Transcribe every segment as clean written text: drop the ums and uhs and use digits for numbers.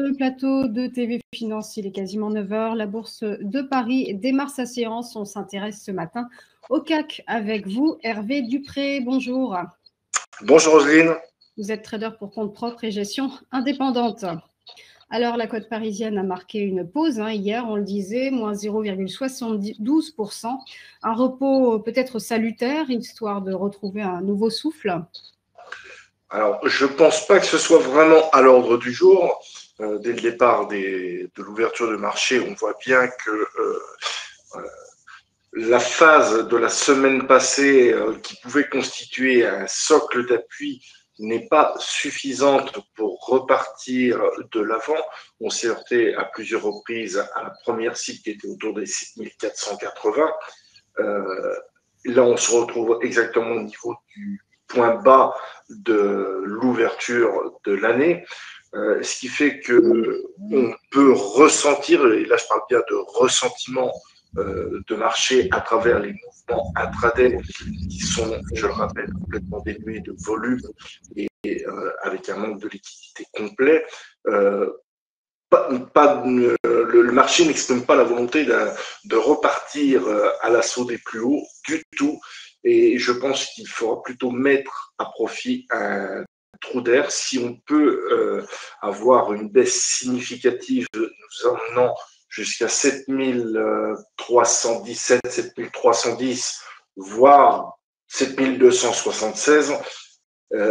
le plateau de TV Finance, il est quasiment 9 heures. La bourse de Paris démarre sa séance. On s'intéresse ce matin au CAC avec vous, Hervé Dupré. Bonjour. Bonjour Roselyne. Vous êtes trader pour compte propre et gestion indépendante. Alors, la cote parisienne a marqué une pause hier, on le disait, moins 0,72%. Un repos peut-être salutaire, histoire de retrouver un nouveau souffle. Alors, je ne pense pas que ce soit vraiment à l'ordre du jour. Dès le départ de l'ouverture de marché, on voit bien que la phase de la semaine passée qui pouvait constituer un socle d'appui n'est pas suffisante pour repartir de l'avant. On s'est heurté à plusieurs reprises à la première cible qui était autour des 7480. Là, on se retrouve exactement au niveau du point bas de l'ouverture de l'année, ce qui fait que on peut ressentir, et là je parle bien de ressentiment de marché à travers les mouvements intraday qui sont, je le rappelle, complètement dénués de volume et avec un manque de liquidité complet. Le marché n'exprime pas la volonté de repartir à l'assaut des plus hauts du tout. Et je pense qu'il faudra plutôt mettre à profit un trou d'air. Si on peut avoir une baisse significative nous emmenant jusqu'à 7317, 7310, voire 7276,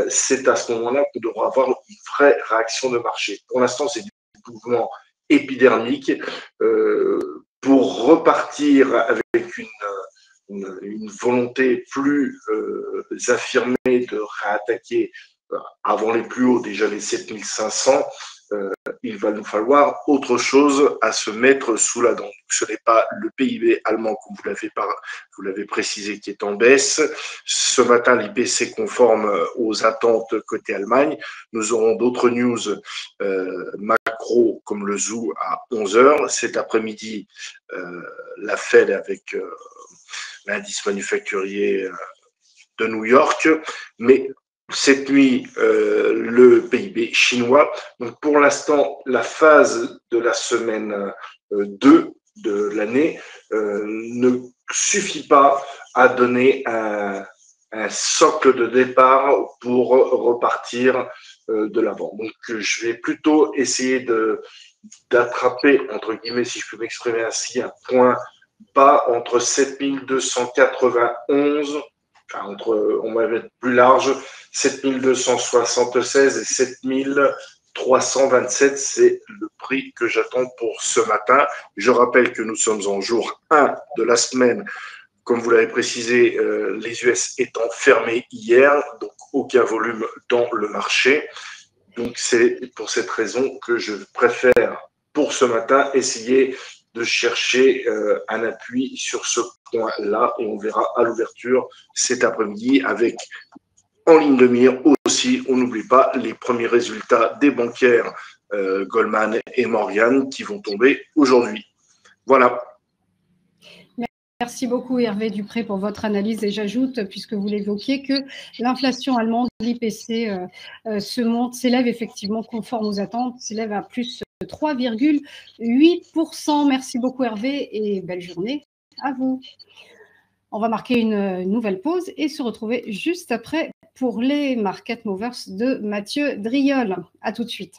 c'est à ce moment-là qu'on devra avoir une vraie réaction de marché. Pour l'instant, c'est du mouvement épidermique pour repartir avec une volonté plus affirmée de réattaquer avant les plus hauts, déjà les 7500, il va nous falloir autre chose à se mettre sous la dent. Ce n'est pas le PIB allemand, comme vous l'avez précisé, qui est en baisse. Ce matin, l'IPC conforme aux attentes côté Allemagne. Nous aurons d'autres news macro comme le ZOO à 11h. Cet après-midi, la Fed avec l'indice manufacturier de New York. Mais cette nuit, le PIB chinois. Donc, pour l'instant, la phase de la semaine 2 de l'année ne suffit pas à donner un socle de départ pour repartir de l'avant. Donc, je vais plutôt essayer d'attraper, entre guillemets, si je peux m'exprimer ainsi, un point bas entre 7291, enfin, on va être plus large, 7276 et 7327, c'est le prix que j'attends pour ce matin. Je rappelle que nous sommes en jour 1 de la semaine, comme vous l'avez précisé, les US étant fermés hier, donc aucun volume dans le marché. Donc c'est pour cette raison que je préfère pour ce matin essayer de chercher un appui sur ce point-là et on verra à l'ouverture cet après-midi avec en ligne de mire aussi, on n'oublie pas les premiers résultats des bancaires Goldman et Morgan qui vont tomber aujourd'hui. Voilà. Merci beaucoup Hervé Dupré pour votre analyse et j'ajoute, puisque vous l'évoquiez, que l'inflation allemande, l'IPC, s'élève effectivement conforme aux attentes, s'élève à plus 3,8%. Merci beaucoup Hervé et belle journée à vous. On va marquer une nouvelle pause et se retrouver juste après pour les Market Movers de Mathieu Driol. À tout de suite.